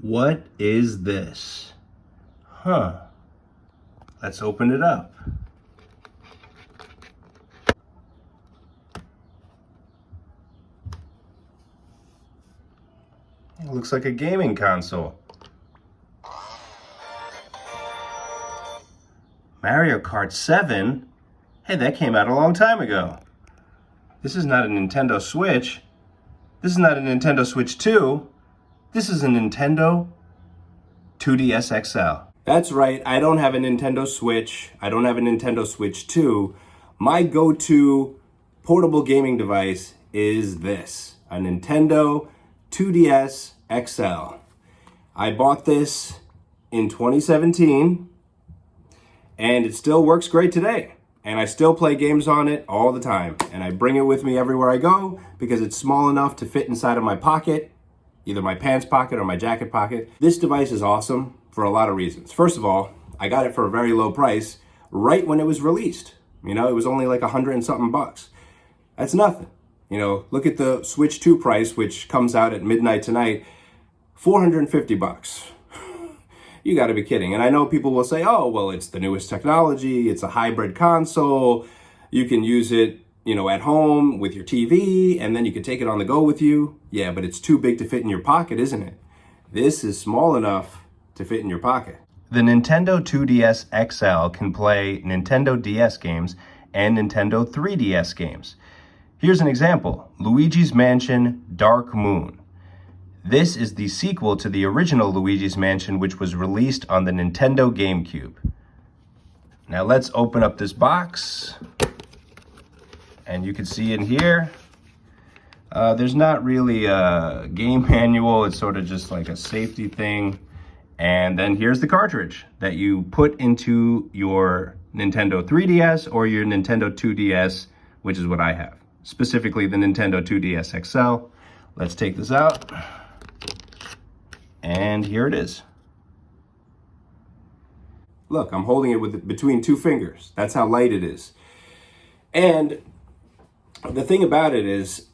What is this? Huh. Let's open it up. It looks like a gaming console. Mario Kart 7? Hey, that came out a long time ago. This is not a Nintendo Switch. This is not a Nintendo Switch 2. This is a Nintendo 2DS XL. That's right, I don't have a Nintendo Switch. I don't have a Nintendo Switch 2. My go-to portable gaming device is this, a Nintendo 2DS XL. I bought this in 2017, and it still works great today. And I still play games on it all the time. And I bring it with me everywhere I go because it's small enough to fit inside of my pocket, either my pants pocket or my jacket pocket. This device is awesome for a lot of reasons. First of all, I got it for a very low price right when it was released. You know, it was only like $100 and something bucks. That's nothing. You know, look at the Switch 2 price, which comes out at midnight tonight, $450. You gotta be kidding. And I know people will say, oh, well, it's the newest technology, it's a hybrid console, you can use it, you know, at home with your TV, and then you can take it on the go with you. Yeah, but it's too big to fit in your pocket, isn't it? This is small enough to fit in your pocket. The Nintendo 2DS XL can play Nintendo DS games and Nintendo 3DS games. Here's an example, Luigi's Mansion Dark Moon. This is the sequel to the original Luigi's Mansion, which was released on the Nintendo GameCube. Now let's open up this box. And you can see in here, there's not really a game manual. It's sort of just like a safety thing. And then here's the cartridge that you put into your Nintendo 3DS or your Nintendo 2DS, which is what I have. Specifically the Nintendo 2DS XL. Let's take this out. And here it is. Look, I'm holding it between two fingers. That's how light it is. And the thing about it is,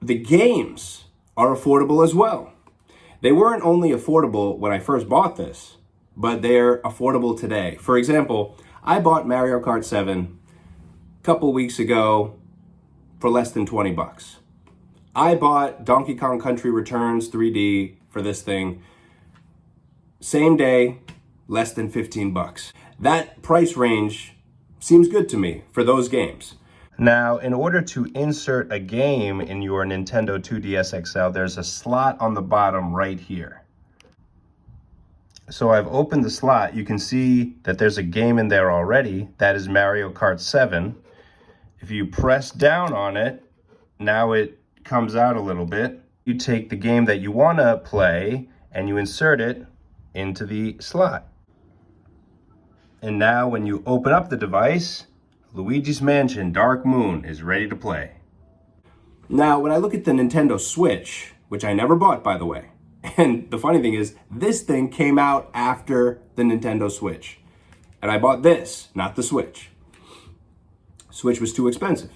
the games are affordable as well. They weren't only affordable when I first bought this, but they're affordable today. For example, I bought Mario Kart 7 a couple weeks ago for less than 20 bucks. I bought Donkey Kong Country Returns 3D for this thing, same day, less than 15 bucks. That price range seems good to me for those games. Now, in order to insert a game in your Nintendo 2DS XL, there's a slot on the bottom right here. So I've opened the slot. You can see that there's a game in there already. That is Mario Kart 7. If you press down on it, now it comes out a little bit. You take the game that you want to play and you insert it into the slot. And now when you open up the device, Luigi's Mansion Dark Moon is ready to play. Now, when I look at the Nintendo Switch, which I never bought, by the way, and the funny thing is, this thing came out after the Nintendo Switch. And I bought this, not the Switch. Switch was too expensive.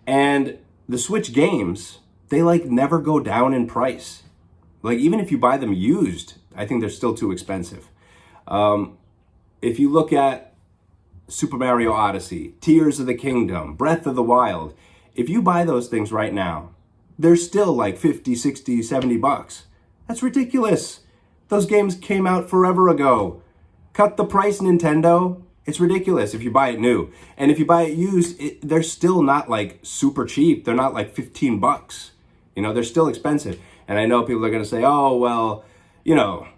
And the Switch games, they like never go down in price. Like even if you buy them used, I think they're still too expensive. If you look at Super Mario Odyssey, Tears of the Kingdom, Breath of the Wild, if you buy those things right now, they're still like 50, 60, 70 bucks. That's ridiculous. Those games came out forever ago. Cut the price, Nintendo. It's ridiculous if you buy it new. And if you buy it used, they're still not like super cheap. They're not like 15 bucks. You know, they're still expensive. And I know people are going to say, oh, well, you know,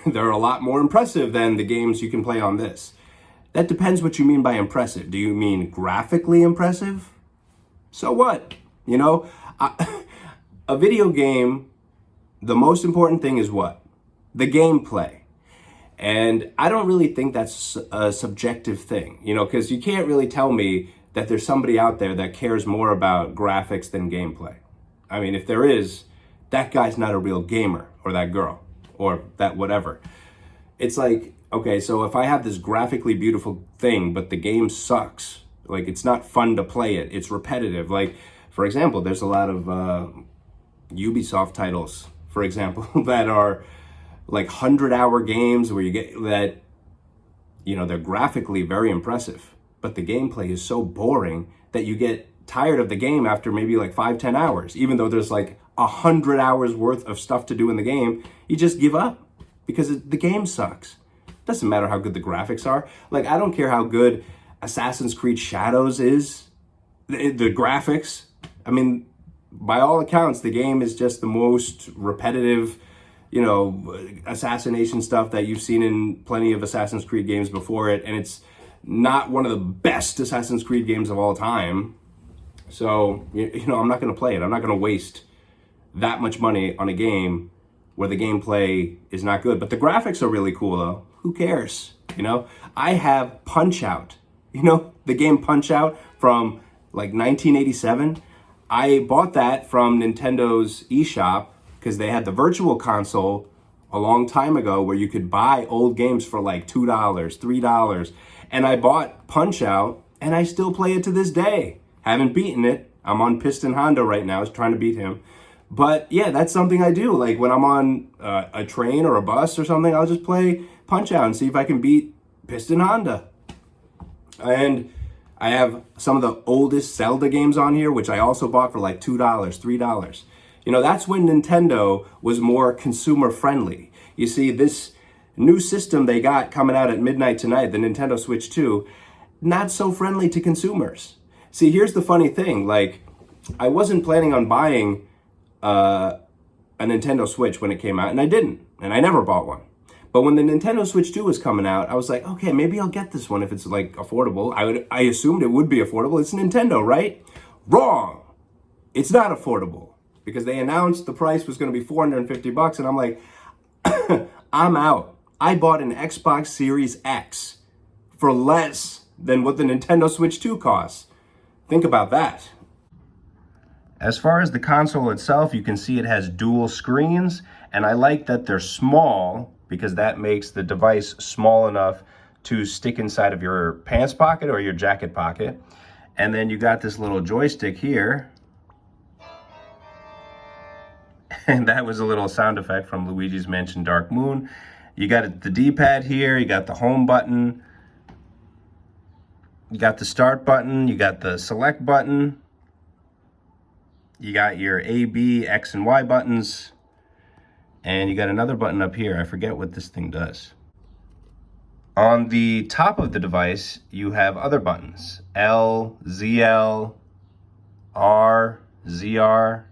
they're a lot more impressive than the games you can play on this. That depends what you mean by impressive. Do you mean graphically impressive? So what? You know, a video game, the most important thing is what? The gameplay. And I don't really think that's a subjective thing, you know, because you can't really tell me that there's somebody out there that cares more about graphics than gameplay. I mean, if there is, that guy's not a real gamer, or that girl, or that whatever. It's like, okay, so if I have this graphically beautiful thing, but the game sucks, like it's not fun to play it, it's repetitive. Like, for example, there's a lot of Ubisoft titles, for example, that are like 100-hour games where you get that, you know, they're graphically very impressive, but the gameplay is so boring that you get tired of the game after maybe like 5-10 hours. Even though there's like 100 hours worth of stuff to do in the game, you just give up because the game sucks. Doesn't matter how good the graphics are. Like, I don't care how good Assassin's Creed Shadows is, the graphics. I mean, by all accounts, the game is just the most repetitive, you know, assassination stuff that you've seen in plenty of Assassin's Creed games before it. And it's not one of the best Assassin's Creed games of all time. So, you know, I'm not going to play it. I'm not going to waste that much money on a game where the gameplay is not good. But the graphics are really cool, though. Who cares? You know, I have Punch-Out. You know, the game Punch-Out from like 1987. I bought that from Nintendo's eShop because they had the Virtual Console a long time ago where you could buy old games for like $2, $3. And I bought Punch-Out and I still play it to this day. Haven't beaten it. I'm on Piston Honda right now, trying to beat him. But yeah, that's something I do. Like when I'm on a train or a bus or something, I'll just play Punch-Out and see if I can beat Piston Honda. And I have some of the oldest Zelda games on here, which I also bought for like $2, $3. You know, that's when Nintendo was more consumer friendly. You see, this new system they got coming out at midnight tonight, the Nintendo Switch 2, not so friendly to consumers. See, here's the funny thing. Like, I wasn't planning on buying a Nintendo Switch when it came out, and I didn't, and I never bought one. But when the Nintendo Switch 2 was coming out, I was like, okay, maybe I'll get this one if it's like affordable. I assumed it would be affordable. It's Nintendo, right? Wrong. It's not affordable because they announced the price was going to be $450, and I'm like, I'm out. I bought an Xbox Series X for less than what the Nintendo Switch 2 costs. Think about that. As far as the console itself, you can see it has dual screens, and I like that they're small because that makes the device small enough to stick inside of your pants pocket or your jacket pocket. And then you got this little joystick here. And that was a little sound effect from Luigi's Mansion Dark Moon. You got the D-pad here, you got the home button, you got the start button, you got the select button, you got your A, B, X, and Y buttons, and you got another button up here. I forget what this thing does. On the top of the device, you have other buttons. L, ZL, R, ZR.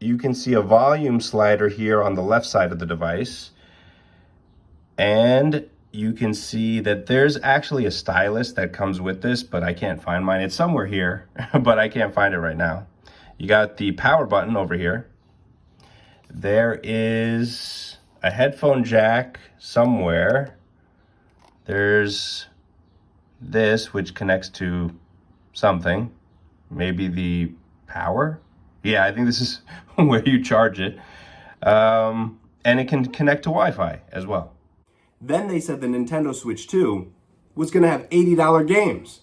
You can see a volume slider here on the left side of the device. And you can see that there's actually a stylus that comes with this, but I can't find mine. It's somewhere here, but I can't find it right now. You got the power button over here. There is a headphone jack somewhere. There's this, which connects to something, maybe the power. Yeah, I think this is where you charge it. And it can connect to Wi-Fi as well. Then they said the Nintendo Switch 2 was going to have $80 games.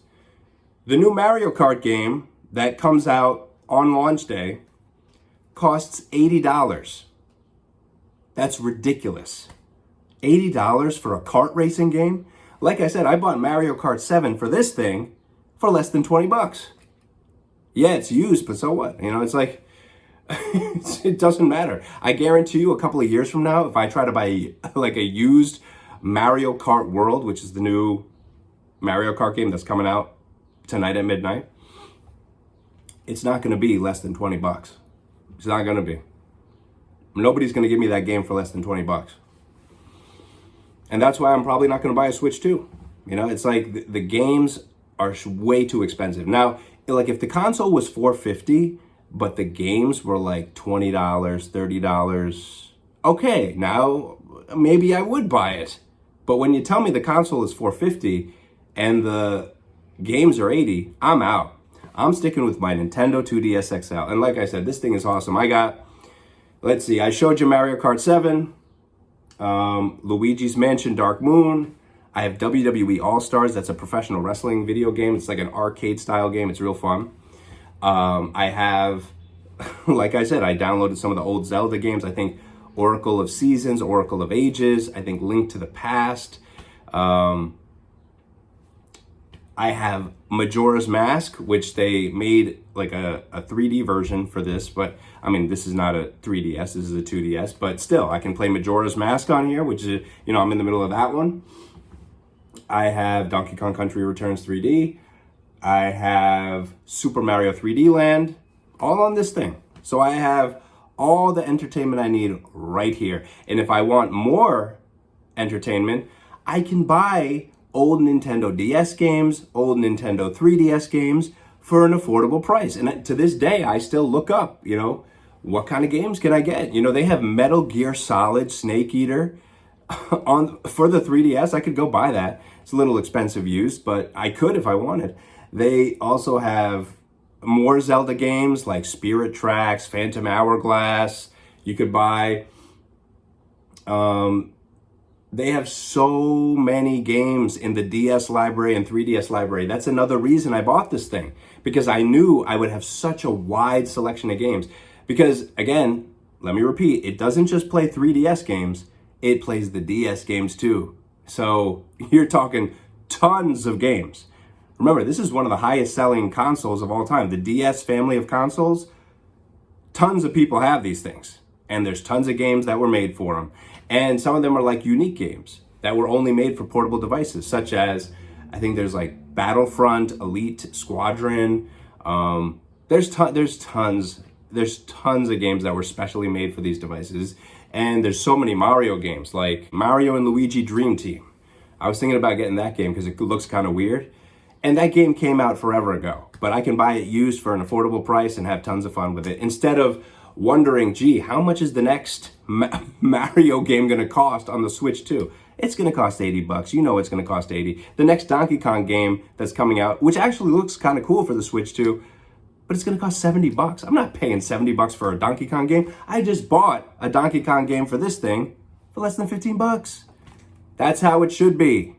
The new Mario Kart game that comes out on launch day costs $80. That's ridiculous. $80 for a kart racing game? Like I said, I bought Mario Kart 7 for this thing for less than $20. Yeah, it's used, but so what? You know, it's like, it doesn't matter. I guarantee you a couple of years from now, if I try to buy like a used Mario Kart World, which is the new Mario Kart game that's coming out tonight at midnight, it's not going to be less than $20. It's not going to be. Nobody's going to give me that game for less than $20. And that's why I'm probably not going to buy a Switch 2. You know, it's like the games are way too expensive. Now, like if the console was $450, but the games were like $20, $30, okay, now maybe I would buy it. But when you tell me the console is $450 and the games are $80, I'm out. I'm sticking with my Nintendo 2DS XL. And like I said, this thing is awesome. I got, let's see, I showed you Mario Kart 7, Luigi's Mansion Dark Moon. I have WWE All-Stars. That's a professional wrestling video game. It's like an arcade style game. It's real fun. I have, like I said, I downloaded some of the old Zelda games. I think Oracle of Seasons, Oracle of Ages, I think Link to the Past. I have Majora's Mask, which they made like a 3D version for this, but I mean, this is not a 3DS, this is a 2DS, but still, I can play Majora's Mask on here, which is, you know, I'm in the middle of that one. I have Donkey Kong Country Returns 3D. I have Super Mario 3D Land, all on this thing. So I have all the entertainment I need right here. And if I want more entertainment, I can buy old Nintendo DS games, old Nintendo 3DS games for an affordable price. And to this day, I still look up, you know, what kind of games can I get? You know, they have Metal Gear Solid Snake Eater for the 3DS. I could go buy that. It's a little expensive used, but I could if I wanted. They also have more Zelda games like Spirit Tracks, Phantom Hourglass. You could buy. They have so many games in the DS library and 3DS library. That's another reason I bought this thing, because I knew I would have such a wide selection of games. Because again, let me repeat, it doesn't just play 3DS games, it plays the DS games too. So you're talking tons of games. Remember, this is one of the highest selling consoles of all time. The DS family of consoles, tons of people have these things. And there's tons of games that were made for them. And some of them are like unique games that were only made for portable devices, such as, I think there's like Battlefront, Elite Squadron. There's tons of games that were specially made for these devices. And there's so many Mario games, like Mario and Luigi Dream Team. I was thinking about getting that game because it looks kind of weird. And that game came out forever ago, but I can buy it used for an affordable price and have tons of fun with it. Instead of wondering, gee, how much is the next Mario game going to cost on the Switch 2? It's going to cost $80. You know it's going to cost $80. The next Donkey Kong game that's coming out, which actually looks kind of cool for the Switch 2, but it's going to cost $70. I'm not paying $70 for a Donkey Kong game. I just bought a Donkey Kong game for this thing for less than $15. That's how it should be.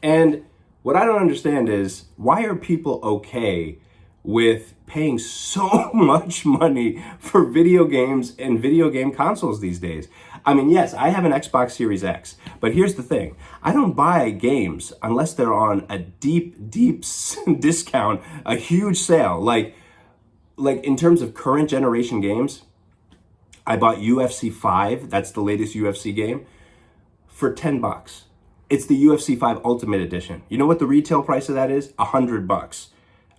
And what I don't understand is, why are people okay with paying so much money for video games and video game consoles these days? I mean, yes, I have an Xbox Series X, but here's the thing. I don't buy games unless they're on a deep discount, a huge sale. Like in terms of current generation games, I bought UFC 5, that's the latest UFC game, for $10. It's the UFC 5 Ultimate Edition. You know what the retail price of that is? $100.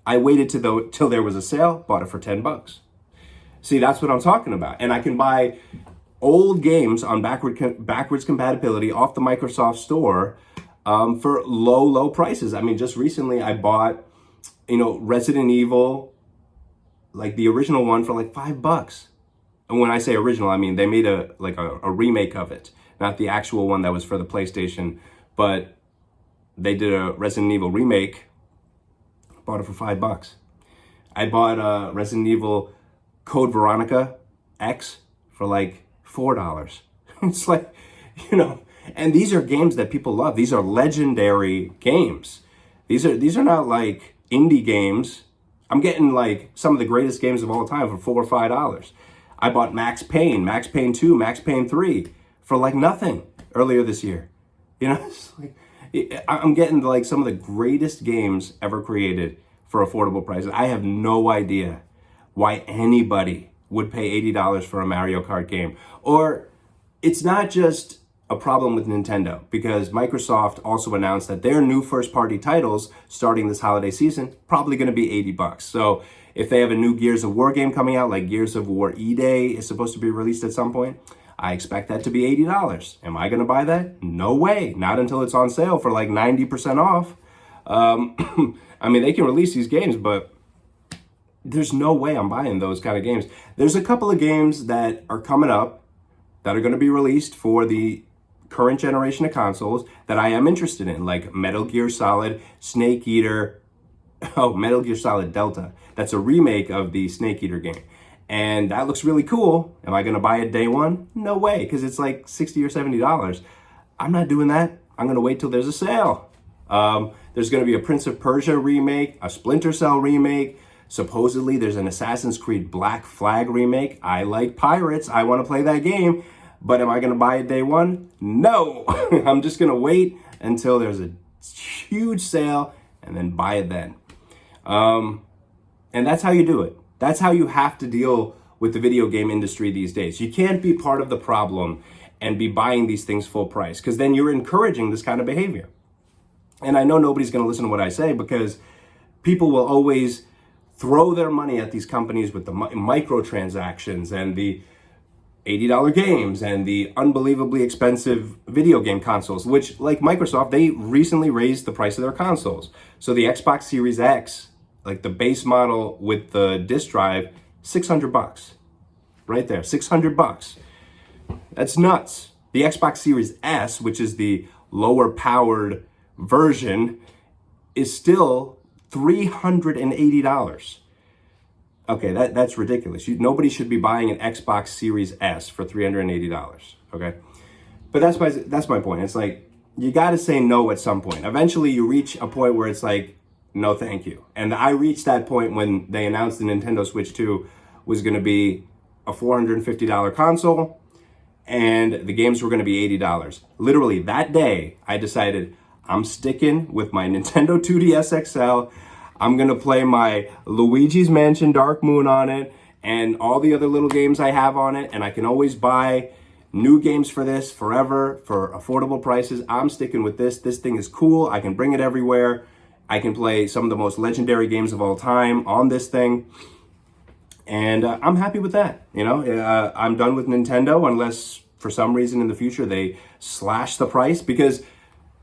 I waited till there was a sale, bought it for $10. See, that's what I'm talking about. And I can buy old games on backwards compatibility off the Microsoft Store for low prices. I mean, just recently I bought, you know, Resident Evil, like the original one, for like $5. And when I say original, I mean they made a remake of it, not the actual one that was for the PlayStation, but they did a Resident Evil remake. Bought it for $5. I bought Resident Evil Code Veronica X for like $4. It's like, you know, and these are games that people love. These are legendary games. These are not like indie games. I'm getting like some of the greatest games of all time for $4 or $5. I bought Max Payne 2, Max Payne 3 for like nothing earlier this year. You know, it's like, I'm getting like some of the greatest games ever created for affordable prices. I have no idea why anybody would pay $80 for a Mario Kart game. Or it's not just a problem with Nintendo, because Microsoft also announced that their new first-party titles starting this holiday season probably going to be $80. So if they have a new Gears of War game coming out, like Gears of War E-Day is supposed to be released at some point, I expect that to be $80. Am I going to buy that? No way. Not until it's on sale for like 90% off. I mean, they can release these games, but there's no way I'm buying those kind of games. There's a couple of games that are coming up that are going to be released for the current generation of consoles that I am interested in, like Metal Gear Solid, Snake Eater, Metal Gear Solid Delta. That's a remake of the Snake Eater game. And that looks really cool. Am I going to buy it day one? No way, because it's like $60 or $70. I'm not doing that. I'm going to wait till there's a sale. There's going to be a Prince of Persia remake, a Splinter Cell remake, Supposedly there's an Assassin's Creed Black Flag remake. I like pirates. I want to play that game. But am I going to buy it day one? No. I'm just going to wait until there's a huge sale and then buy it then. And that's how you do it. That's how you have to deal with the video game industry these days. You can't be part of the problem and be buying these things full price, because then you're encouraging this kind of behavior. And I know nobody's going to listen to what I say, because people will always throw their money at these companies with the microtransactions and the $80 games and the unbelievably expensive video game consoles, which, like Microsoft, they recently raised the price of their consoles. So the Xbox Series X, like the base model with the disk drive, $600. Right there, $600. That's nuts. The Xbox Series S, which is the lower powered version, is still $380. Okay, that's ridiculous. Nobody should be buying an Xbox Series S for $380. Okay, but that's my point. It's like, you got to say no at some point. Eventually, you reach a point where it's like, no, thank you. And I reached that point when they announced the Nintendo Switch 2 was going to be a $450 console, and the games were going to be $80. Literally that day, I decided I'm sticking with my Nintendo 2DS XL. I'm going to play my Luigi's Mansion Dark Moon on it and all the other little games I have on it, and I can always buy new games for this forever for affordable prices. I'm sticking with this. This thing is cool. I can bring it everywhere. I can play some of the most legendary games of all time on this thing. And I'm happy with that. I'm done with Nintendo unless for some reason in the future they slash the price. Because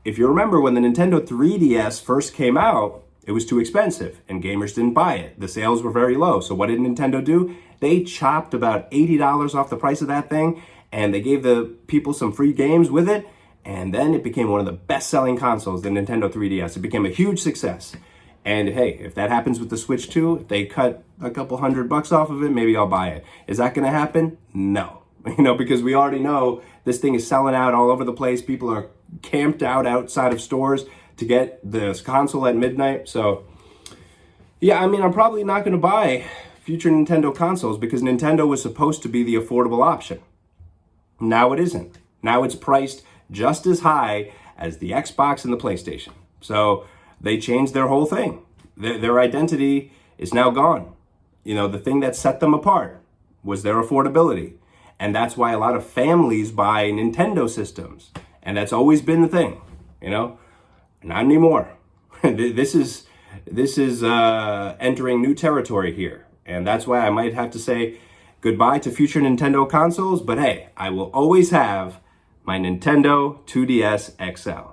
if you remember, when the Nintendo 3DS first came out, it was too expensive and gamers didn't buy it. The sales were very low. So what did Nintendo do? They chopped about $80 off the price of that thing, and they gave the people some free games with it. And then it became one of the best-selling consoles, the Nintendo 3DS. It became a huge success. And hey, if that happens with the Switch 2, if they cut a couple $100 off of it, maybe I'll buy it. Is that going to happen? No. Because we already know this thing is selling out all over the place. People are camped out outside of stores to get this console at midnight. So yeah, I'm probably not going to buy future Nintendo consoles, because Nintendo was supposed to be the affordable option. Now it isn't. Now it's priced just as high as the Xbox and the PlayStation. So they changed their whole thing. Their identity is now gone. The thing that set them apart was their affordability. And that's why a lot of families buy Nintendo systems. And that's always been the thing, Not anymore. This is entering new territory here. And that's why I might have to say goodbye to future Nintendo consoles. But hey, I will always have my Nintendo 2DS XL.